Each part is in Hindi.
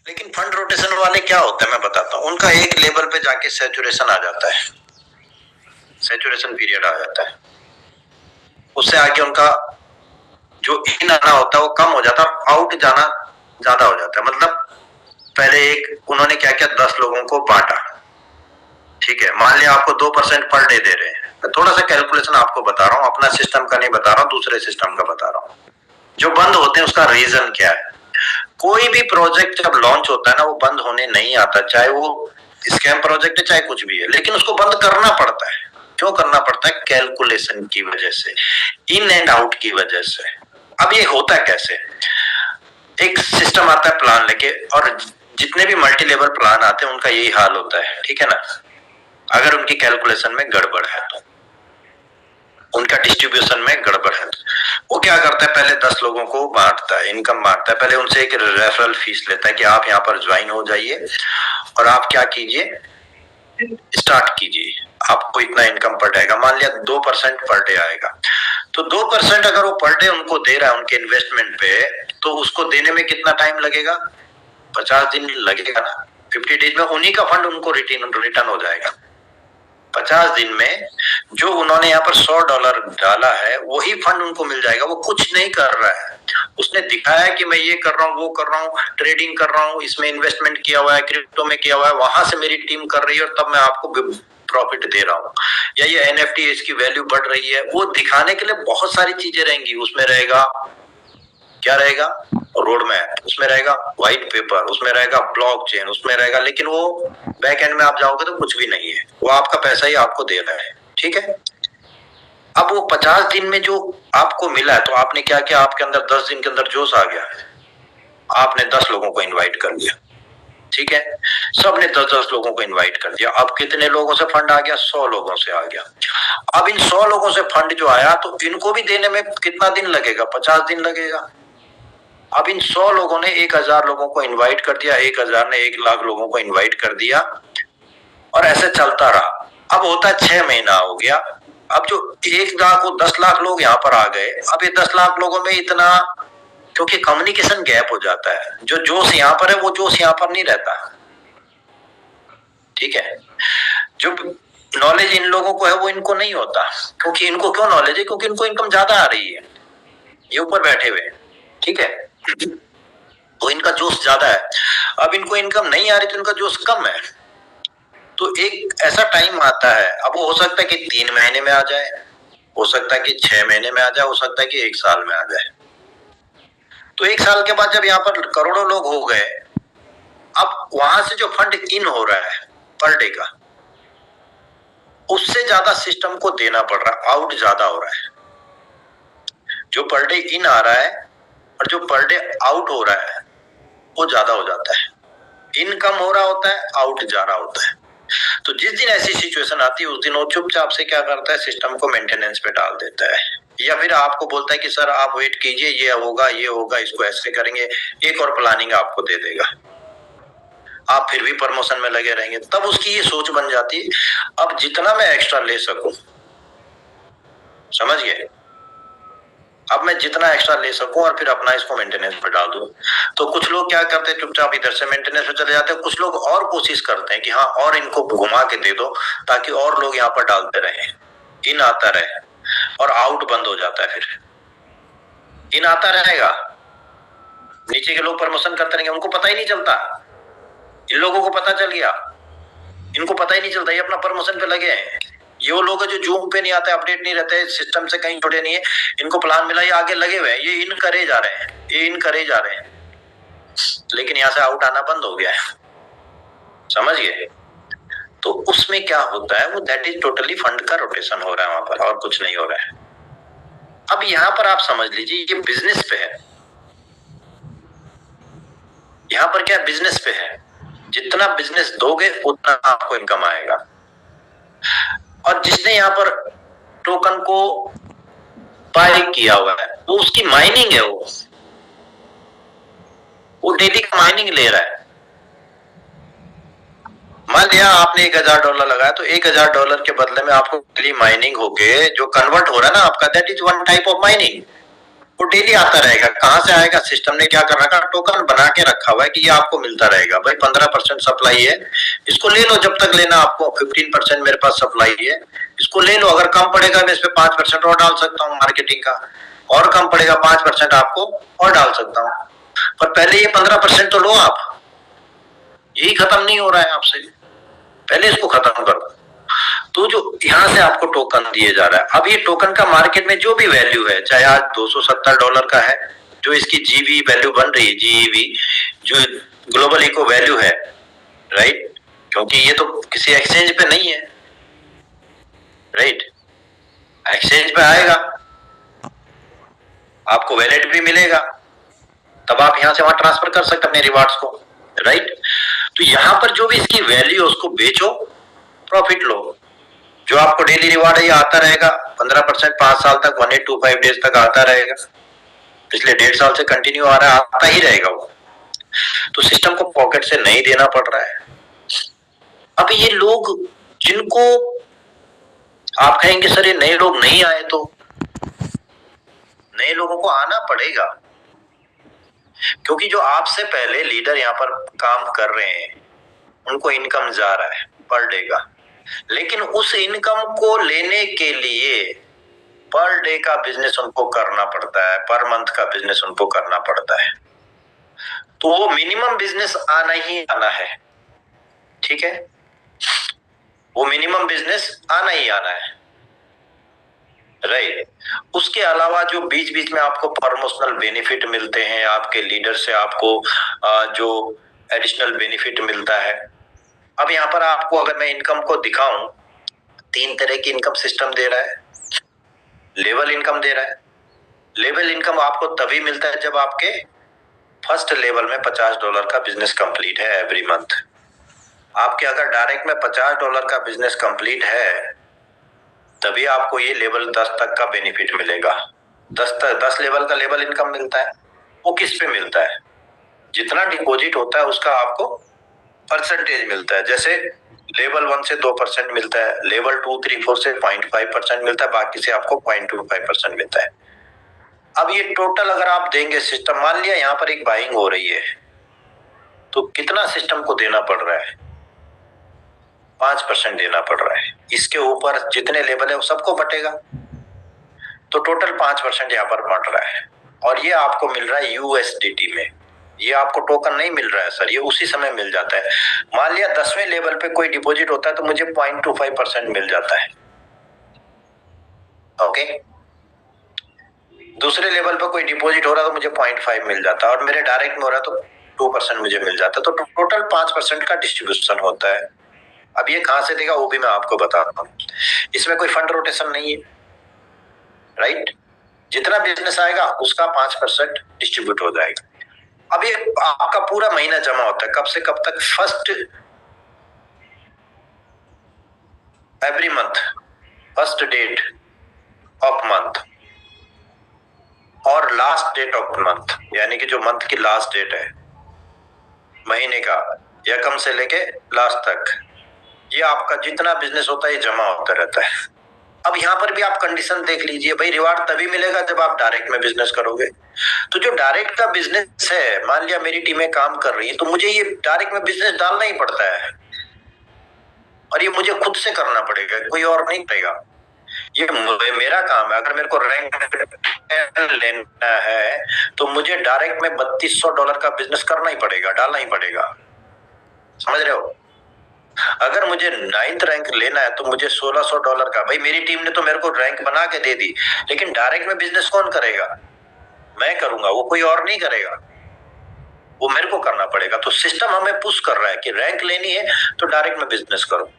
लेकिन फंड रोटेशन वाले क्या होता है मैं बताता हूँ, उनका एक लेवल पे जाके सैचुरेशन आ जाता है, सैचुरेशन पीरियड आ जाता है, उससे आगे उनका जो इन आना होता है वो कम हो जाता है, आउट जाना ज्यादा हो जाता है। मतलब पहले एक उन्होंने क्या किया, 10 लोगों को बांटा, ठीक है, मान लिया आपको 2% पर डे दे रहे हैं, मैं थोड़ा सा कैलकुलेशन आपको बता रहा हूँ, अपना सिस्टम का नहीं बता रहा हूँ, दूसरे सिस्टम का बता रहा हूँ। जो बंद होते हैं उसका रीजन क्या है? कोई भी प्रोजेक्ट जब लॉन्च होता है ना, वो बंद होने नहीं आता, चाहे वो स्कैम प्रोजेक्ट है चाहे कुछ भी है, लेकिन उसको बंद करना पड़ता है। क्यों करना पड़ता है? कैलकुलेशन की वजह से, इन एंड आउट की वजह से। अब ये होता कैसे? एक सिस्टम आता है प्लान लेके, और जितने भी मल्टी लेवल प्लान आते हैं उनका यही हाल होता है, ठीक है ना। अगर उनकी कैलकुलेशन में गड़बड़ है तो, उनका डिस्ट्रीब्यूशन में गड़बड़ है तो वो क्या करता है, पहले 10 लोगों को बांटता है, इनकम बांटता है, पहले उनसे एक रेफरल फीस लेता है कि आप यहाँ पर ज्वाइन हो जाइए और आप क्या कीजिए, स्टार्ट कीजिए, आपको इतना इनकम पर डे आएगा। मान लिया 2% पर डे आएगा, तो 2% अगर वो पर डे उनको दे रहा है उनके इन्वेस्टमेंट पे, तो उसको देने में कितना टाइम लगेगा? 50 दिन लगेगा ना। 50 डेज में उन्हीं का फंड उनको रिटर्न हो जाएगा। 50 दिन में जो उन्होंने यहाँ पर $100 डाला है वही फंड उनको मिल जाएगा। वो कुछ नहीं कर रहा है, उसने दिखाया है कि मैं ये कर रहा हूँ, वो कर रहा हूँ, ट्रेडिंग कर रहा हूँ, इसमें इन्वेस्टमेंट किया हुआ है, क्रिप्टो में किया हुआ है, वहां से मेरी टीम कर रही है और तब मैं आपको प्रॉफिट दे रहा हूँ, या ये एनएफटी इसकी वैल्यू बढ़ रही है। वो दिखाने के लिए बहुत सारी चीजें रहेंगी, उसमें रहेगा क्या रहेगा, रोड मैप, उसमें रहेगा व्हाइट पेपर, उसमें रहेगा ब्लॉकचेन, उसमें रहेगा, लेकिन वो बैक एंड में आप जाओगे तो कुछ भी नहीं है, वो आपका पैसा ही आपको दे रहा है, ठीक है। अब वो 50 दिन में जो आपको मिला है, तो आपने क्या किया, आपके अंदर 10 दिन के अंदर जोश आ गया, आपने 10 लोगों को इनवाइट कर दिया, ठीक है, सबने 10-10 लोगों को इनवाइट कर दिया। अब कितने लोगों से फंड आ गया? 100 लोगों से आ गया। अब इन 100 लोगों से फंड जो आया, तो इनको भी देने में कितना दिन लगेगा? 50 दिन लगेगा। अब इन 100 लोगों ने 1000 लोगों को इनवाइट कर दिया, 1000 ने 1 लाख लोगों को इनवाइट कर दिया, और ऐसे चलता रहा। अब होता है 6 महीना हो गया, अब जो 1 लाख को 10 लाख लोग यहाँ पर आ गए। अब ये 10 लाख लोगों में इतना, क्योंकि कम्युनिकेशन गैप हो जाता है, जो जोश यहाँ पर है वो जोश यहाँ पर नहीं रहता, ठीक है। जो नॉलेज इन लोगों को है वो इनको नहीं होता, क्योंकि इनको क्यों नॉलेज है? क्योंकि इनको इनकम ज्यादा आ रही है, ये ऊपर बैठे हुए, ठीक है, तो इनका जोश ज्यादा है। अब इनको इनकम नहीं आ रही तो इनका जोश कम है। तो एक ऐसा टाइम आता है, अब वो हो सकता है कि 3 महीने में आ जाए, हो सकता है कि 6 महीने में आ जाए, हो सकता है कि 1 साल में आ जाए। तो 1 साल के बाद जब यहाँ पर करोड़ों लोग हो गए, अब वहां से जो फंड इन हो रहा है पर डे का, उससे ज्यादा सिस्टम को देना पड़ रहा है, आउट ज्यादा हो रहा है। जो पर डे इन आ रहा है और जो पर डे आउट हो रहा है वो ज्यादा हो जाता है। इन कम हो रहा होता है, आउट जा रहा होता है। तो जिस दिन ऐसी सिचुएशन आती है उस दिन वो चुपचाप से क्या करता है, सिस्टम को मेंटेनेंस पे डाल देता है, या फिर आपको बोलता है कि सर आप वेट कीजिए, ये होगा ये होगा, इसको ऐसे करेंगे, एक और प्लानिंग आपको दे देगा। आप फिर भी प्रमोशन में लगे रहेंगे। तब उसकी ये सोच बन जाती है, अब जितना मैं एक्स्ट्रा ले सकूं, समझ गए, अब मैं जितना एक्स्ट्रा ले सकूं और फिर अपना इसको मेंटेनेंस पे डाल दूं। तो कुछ लोग क्या करते हैं, चुपचाप इधर से मेंटेनेंस पे चले जाते हैं। कुछ लोग और कोशिश करते हैं कि हाँ और इनको घुमा के दे दो ताकि और लोग यहाँ पर डालते रहे, इन आता रहे, और आउट बंद हो जाता है। फिर इन आता रहेगा, नीचे के लोग प्रमोशन करते रहेंगे, उनको पता ही नहीं चलता। इन लोगों को पता चल गया, इनको पता ही नहीं चलता, ये अपना प्रमोशन पे लगे हैं। ये वो लोग हैं जो जूम पे नहीं आते, अपडेट नहीं रहते, सिस्टम से कहीं जुड़े नहीं है, इनको प्लान मिला, ये आगे लगे हुए हैं, ये इन करे जा रहे हैं, ये इन करे जा रहे हैं, लेकिन यहाँ से आउट आना बंद हो गया है, समझ गए। तो उसमें क्या होता है, वो दैट इज टोटली फंड का रोटेशन हो रहा है वहां पर, और कुछ नहीं हो रहा है। अब यहाँ पर आप समझ लीजिए ये बिजनेस पे है, यहाँ पर क्या बिजनेस पे है, जितना बिजनेस दोगे उतना आपको इनकम आएगा। और जिसने यहाँ पर टोकन को बाय किया हुआ है वो उसकी माइनिंग है, वो डेली का माइनिंग ले रहा है। मान लिया आपने $1000 लगाया, तो $1000 के बदले में आपको डेली माइनिंग होके जो कन्वर्ट हो रहा है ना आपका, that is one type of mining. वो डेली आता रहेगा। कहाँ से आएगा? सिस्टम ने क्या कर रखा, टोकन बना के रखा हुआ है कि ये आपको मिलता रहेगा। भाई 15% सप्लाई है, इसको ले लो जब तक लेना आपको। 15% मेरे पास सप्लाई है, इसको ले लो। अगर कम पड़ेगा मैं इस पे 5% और डाल सकता हूँ मार्केटिंग का, और कम पड़ेगा 5% आपको और डाल सकता हूँ। पर पहले ये 15% तो लो आप। यही खत्म नहीं हो रहा है आपसे, पहले इसको खत्म करो। तो जो यहां से आपको टोकन दिए जा रहा है, अब ये टोकन का मार्केट में जो भी वैल्यू है, चाहे आज $270 का है, जो इसकी जीवी वैल्यू बन रही है, जीईवी जो ग्लोबल इको वैल्यू है, राइट? क्योंकि ये तो किसी एक्सचेंज पे नहीं है, राइट? एक्सचेंज पे आएगा, आपको वैलेट भी मिलेगा, तब आप यहां से वहां ट्रांसफर कर सकते अपने रिवार्ड्स को, राइट? तो यहां पर जो भी इसकी वैल्यू है उसको बेचो, प्रॉफिट लो। जो आपको डेली रिवार्ड है ये आता रहेगा 15%, 5 साल तक, 1825 डेज तक आता रहेगा। पिछले 1.5 साल से कंटिन्यू आ रहा है, आता ही रहेगा वो। तो सिस्टम को पॉकेट से नहीं देना पड़ रहा है। अब ये लोग जिनको आप कहेंगे सर ये नए लोग नहीं आए, तो नए लोगों को आना पड़ेगा, क्योंकि जो आपसे पहले लीडर यहाँ पर काम कर रहे हैं उनको इनकम जा रहा है पर डे का, लेकिन उस इनकम को लेने के लिए पर डे का बिजनेस उनको करना पड़ता है, पर मंथ का बिजनेस उनको करना पड़ता है। तो वो मिनिमम बिजनेस आना ही आना है, ठीक है? वो मिनिमम बिजनेस आना ही आना है, राइट? उसके अलावा जो बीच बीच में आपको प्रमोशनल बेनिफिट मिलते हैं, आपके लीडर से आपको जो एडिशनल बेनिफिट मिलता है। अब यहाँ पर आपको अगर मैं इनकम को दिखाऊं, 3 तरह की इनकम सिस्टम दे रहा है। लेवल इनकम दे रहा है। लेवल इनकम आपको तभी मिलता है जब आपके फर्स्ट लेवल में $50 का बिजनेस कंप्लीट है एवरी मंथ। आपके अगर डायरेक्ट में $50 का बिजनेस कंप्लीट है तभी आपको ये लेवल 10 तक का बेनिफिट मिलेगा। 10 लेवल का लेवल इनकम मिलता है। वो किस पे मिलता है? जितना डिपॉजिट होता है उसका आपको परसेंटेज मिलता है। जैसे लेवल 1 से 2% मिलता है, लेवल 2, 3, 4 से 0.5% मिलता है, बाकी से आपको 0.25% मिलता है। अब ये टोटल अगर आप देंगे सिस्टम, मान लिया यहाँ पर एक बाइंग हो रही है, तो कितना सिस्टम को देना पड़ रहा है? 5% देना पड़ रहा है। इसके ऊपर जितने लेवल है वो सबको बटेगा, तो टोटल 5% यहाँ पर बट रहा है। और ये आपको मिल रहा है यूएसडीटी में। ये आपको टोकन नहीं मिल रहा है सर, ये उसी समय मिल जाता है। मान लिया 10वें लेवल पे कोई डिपॉजिट होता है तो मुझे 0.25% मिल जाता है, ओके? दूसरे लेवल पर कोई डिपॉजिट हो रहा है तो मुझे 0.5 मिल जाता है, और मेरे डायरेक्ट में हो रहा है तो 2% मुझे मिल जाता है। तो टोटल 5% का डिस्ट्रीब्यूशन होता है। अब ये कहां से देगा वो भी मैं आपको बताता हूँ। इसमें कोई फंड रोटेशन नहीं है, राइट? जितना बिजनेस आएगा उसका 5% डिस्ट्रीब्यूट हो जाएगा। अब ये आपका पूरा महीना जमा होता है, कब से कब तक? First every month, first date of month और लास्ट डेट ऑफ मंथ, यानी कि जो मंथ की लास्ट डेट है महीने का, यकम से लेके लास्ट तक, ये आपका जितना बिजनेस होता है ये जमा होता रहता है। अब यहाँ पर भी आप कंडीशन देख लीजिए, भाई रिवार्ड तभी मिलेगा जब आप डायरेक्ट में बिजनेस करोगे। तो जो डायरेक्ट का बिजनेस है, मान लिया मेरी टीमें काम कर रही है तो मुझे ये डायरेक्ट में बिजनेस डालना ही पड़ता है, और ये मुझे खुद से करना पड़ेगा, कोई और नहीं करेगा। ये मेरा काम है। अगर मेरे को रैंक लेना है तो मुझे डायरेक्ट में $3200 का बिजनेस करना ही पड़ेगा, डालना ही पड़ेगा, समझ रहे हो? अगर मुझे 9th रैंक लेना है तो मुझे $1600 का, भाई मेरी टीम ने तो मेरे को रैंक बना के दे दी, लेकिन डायरेक्ट में बिजनेस कौन करेगा? मैं करूंगा, वो कोई और नहीं करेगा, वो मेरे को करना पड़ेगा। तो सिस्टम हमें पुश कर रहा है कि रैंक लेनी है तो डायरेक्ट में बिजनेस करो,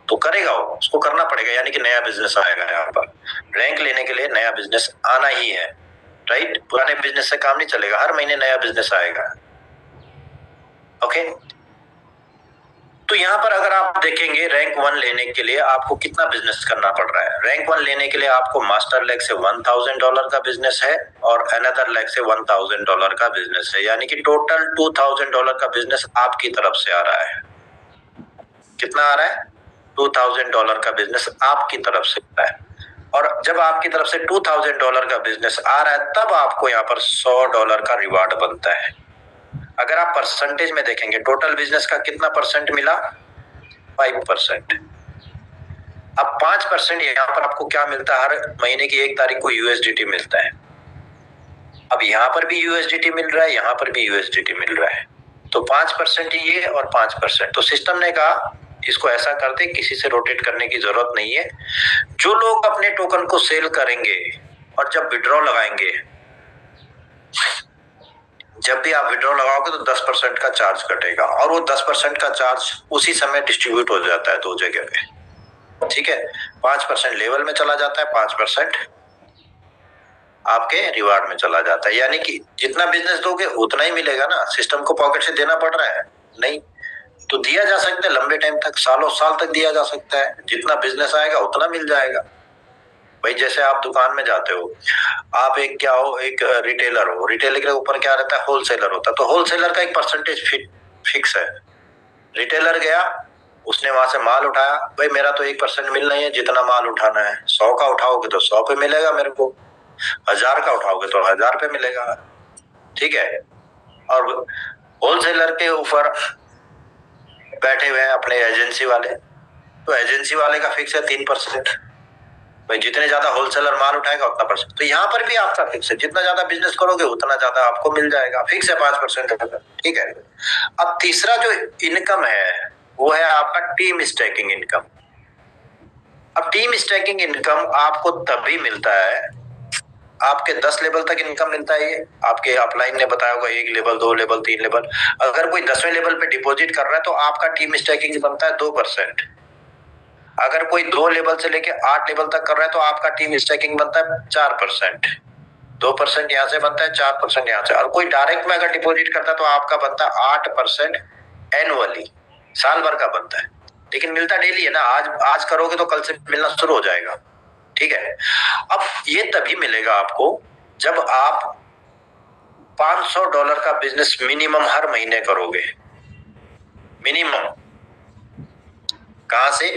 तो करेगा वो, उसको करना पड़ेगा, यानी कि नया बिजनेस आएगा। यहाँ पर रैंक लेने के लिए नया बिजनेस आना ही है, राइट? पुराने बिजनेस से काम नहीं चलेगा, हर महीने नया बिजनेस आएगा, ओके? तो यहाँ पर अगर आप देखेंगे रैंक 1 लेने के लिए आपको कितना बिजनेस करना पड़ रहा है। रैंक 1 लेने के लिए आपको मास्टर लेग से $1000 का बिजनेस है और अनदर लेग से $1000 का बिजनेस है, यानी कि टोटल $2000 का बिजनेस आपकी तरफ से आ रहा है। कितना आ रहा है? $2000 का बिजनेस आपकी तरफ से आ रहा है। और जब आपकी तरफ से $2000 का बिजनेस आ रहा है तब आपको यहाँ पर $100 का रिवार्ड बनता है। अगर आप परसेंटेज में देखेंगे टोटल बिजनेस का कितना परसेंट मिला, 5%। अब 5% यहाँ पर आपको क्या मिलता है, हर महीने की 1 तारीख को यूएसडीटी मिलता है। अब यहाँ पर भी यूएसडीटी मिल रहा है, यहाँ पर भी यूएसडीटी मिल रहा है, तो 5% ये और 5%। तो सिस्टम ने कहा इसको ऐसा करते, किसी से रोटेट करने की जरूरत नहीं है। जो लोग अपने टोकन को सेल करेंगे और जब विड्रॉ लगाएंगे, जब भी आप विड्रॉ लगाओगे तो 10% का चार्ज कटेगा और वो 10% का चार्ज उसी समय डिस्ट्रीब्यूट हो जाता है 2 जगह पे। ठीक है, 5% लेवल में चला जाता है, 5% आपके रिवार्ड में चला जाता है। यानी कि जितना बिजनेस दोगे उतना ही मिलेगा ना, सिस्टम को पॉकेट से देना पड़ रहा है नहीं, तो दिया जा सकता है लंबे टाइम तक, सालों साल तक दिया जा सकता है। जितना बिजनेस आएगा उतना मिल जाएगा। भाई जैसे आप दुकान में जाते हो, आप एक क्या हो, एक रिटेलर हो, रिटेलर के ऊपर क्या रहता है, होलसेलर होता है। तो होलसेलर का एक परसेंटेज फिक्स है। रिटेलर गया, उसने वहां से माल उठाया, भाई मेरा तो 1% मिलना ही है, जितना माल उठाना है। 100 का उठाओगे तो 100 पे मिलेगा मेरे को, 1000 का उठाओगे तो 1000 पे मिलेगा। ठीक है, और होलसेलर के ऊपर बैठे हुए हैं अपने एजेंसी वाले, तो एजेंसी वाले का फिक्स है 3%। भाई जितने ज्यादा होलसेलर माल उठाएगा उतना परसेंट। तो यहाँ पर भी आपका फिक्स है, जितना ज्यादा बिजनेस करोगे उतना ज्यादा आपको मिल जाएगा, फिक्स है 5%। ठीक है, अब तीसरा जो इनकम है वो है आपका टीम स्टैकिंग इनकम। अब टीम स्टैकिंग इनकम आपको तभी मिलता है, आपके 10 लेवल तक इनकम मिलता है। ये आपके अपलाइन ने बताया होगा, 1 लेवल, 2 लेवल, 3 लेवल। अगर कोई 10वें लेवल पे डिपॉजिट कर रहा है तो आपका टीम स्टैकिंग बनता है 2%। अगर कोई 2 लेवल से लेके 8 लेवल तक कर रहा है तो आपका टीम स्टैकिंग बनता है 4%। 2% यहाँ से बनता है, 4% यहाँ से। और कोई डायरेक्ट में अगर डिपॉजिट करता है तो आपका बनता है 8% एनुअली, साल भर का बनता है। लेकिन मिलता डेली है ना, आज करोगे तो कल से मिलना शुरू हो जाएगा। ठीक है, अब ये तभी मिलेगा आपको जब आप $500 का बिजनेस मिनिमम हर महीने करोगे। मिनिमम कहां से,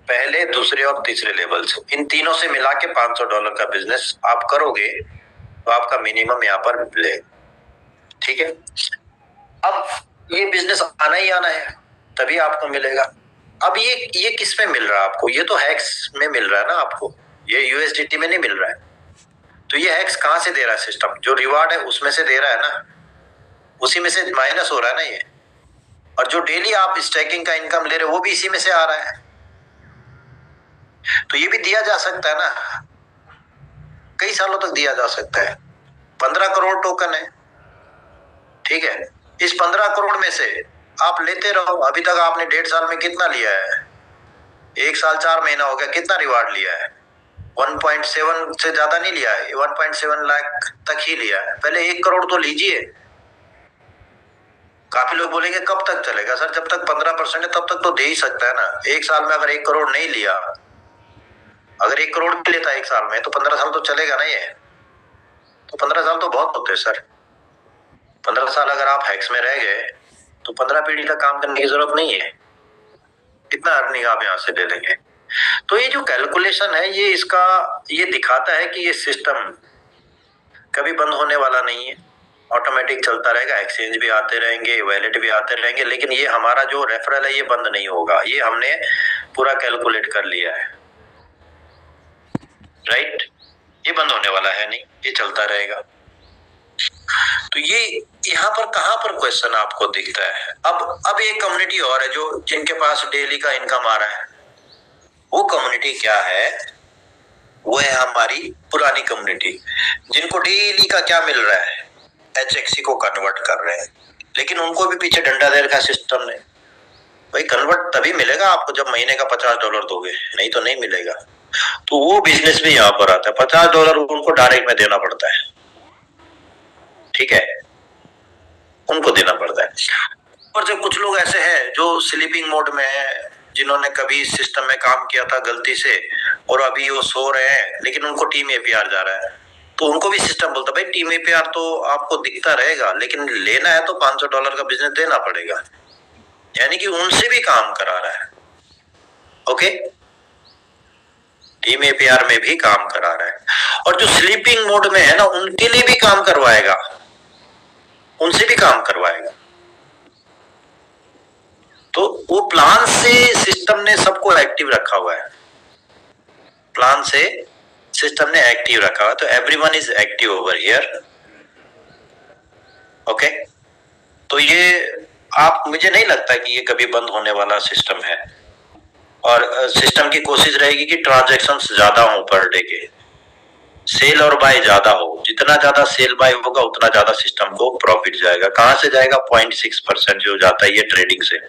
पहले, दूसरे और तीसरे लेवल से, इन तीनों से मिला के $500 का बिजनेस आप करोगे तो आपका मिनिमम यहाँ पर मिलेगा। ठीक है, अब ये बिजनेस आना ही आना है, तभी आपको मिलेगा। अब ये किस में मिल रहा है आपको, ये तो हैक्स में मिल रहा है ना आपको, ये यूएसडीटी में नहीं मिल रहा है। तो ये हैक्स कहां से दे रहा है सिस्टम, जो रिवार्ड है उसमें से दे रहा है ना, उसी में से माइनस हो रहा है ना ये। और जो डेली आप स्टैकिंग का इनकम ले रहे हो वो भी इसी में से आ रहा है। तो ये भी दिया जा सकता है ना, कई सालों तक दिया जा सकता है। 15 करोड़ टोकन है। ठीक है, इस 15 करोड़ में से आप लेते रहो। अभी तक आपने 1.5 साल में कितना लिया है, 1 साल 4 महीना हो गया, कितना रिवार्ड लिया है, 1.7 से ज्यादा नहीं लिया है, 1.7 लाख तक ही लिया है। पहले 1 करोड़ तो लीजिए। काफी लोग बोलेंगे कब तक चलेगा सर, जब तक 15% है तब तक तो दे ही सकता है ना। 1 साल में अगर 1 करोड़ नहीं लिया, अगर 1 करोड़ भी लेता है 1 साल में, तो 15 साल तो चलेगा ना ये। तो 15 साल तो बहुत होते हैं सर। 15 साल अगर आप हैक्स में रह गए तो 15 पीढ़ी तक काम करने की जरूरत नहीं है। कितना अर्निंग आप यहाँ से ले लेंगे। तो ये जो कैलकुलेशन है ये दिखाता है कि ये सिस्टम कभी बंद होने वाला नहीं है, ऑटोमेटिक चलता रहेगा। एक्सचेंज भी आते रहेंगे, वैलेट भी आते रहेंगे, लेकिन ये हमारा जो रेफरल है ये बंद नहीं होगा। ये हमने पूरा कैलकुलेट कर लिया है, राइट। ये बंद होने वाला है नहीं, ये चलता रहेगा। तो ये यहाँ पर कहां पर क्वेश्चन आपको दिखता है। अब एक कम्युनिटी और है जो जिनके पास डेली का इनकम आ रहा है। वो कम्युनिटी क्या है, वो है हमारी पुरानी कम्युनिटी, जिनको डेली का क्या मिल रहा है, HXC को कन्वर्ट कर रहे हैं। लेकिन उनको भी पीछे डंडा दे रखा सिस्टम ने, भाई कन्वर्ट तभी मिलेगा आपको जब महीने का $50 दोगे, नहीं तो नहीं मिलेगा। तो वो बिजनेस भी यहाँ पर आता है। $50 उनको डायरेक्ट में देना पड़ता है। ठीक है, उनको देना पड़ता है। और जब कुछ लोग ऐसे हैं जो स्लीपिंग मोड में है, जिन्होंने कभी सिस्टम में काम किया था गलती से और अभी वो सो रहे हैं, लेकिन उनको टीम APR जा रहा है, तो उनको भी सिस्टम बोलता है भाई टीम APR तो आपको दिखता रहेगा, लेकिन लेना है तो $500 का बिजनेस देना पड़ेगा। यानी कि उनसे भी काम करा रहा है। ओके, टीम एपीआर में भी काम करा रहा है। और जो स्लीपिंग मोड में है ना, उनके लिए भी काम करवाएगा, उनसे भी काम करवाएगा। तो वो प्लान से सिस्टम ने सबको एक्टिव रखा हुआ है, प्लान से सिस्टम ने एक्टिव रखा हुआ है। तो everyone is active over here. Okay, तो ये आप, मुझे नहीं लगता कि ये कभी बंद होने वाला सिस्टम है। और सिस्टम की कोशिश रहेगी कि ट्रांजैक्शंस ज्यादा हो पर डे के, सेल और बाय ज्यादा हो। जितना ज्यादा सेल बाय होगा उतना ज्यादा सिस्टम को प्रॉफिट जाएगा। कहां से जाएगा? 0.6% जो जाता है ये ट्रेडिंग से।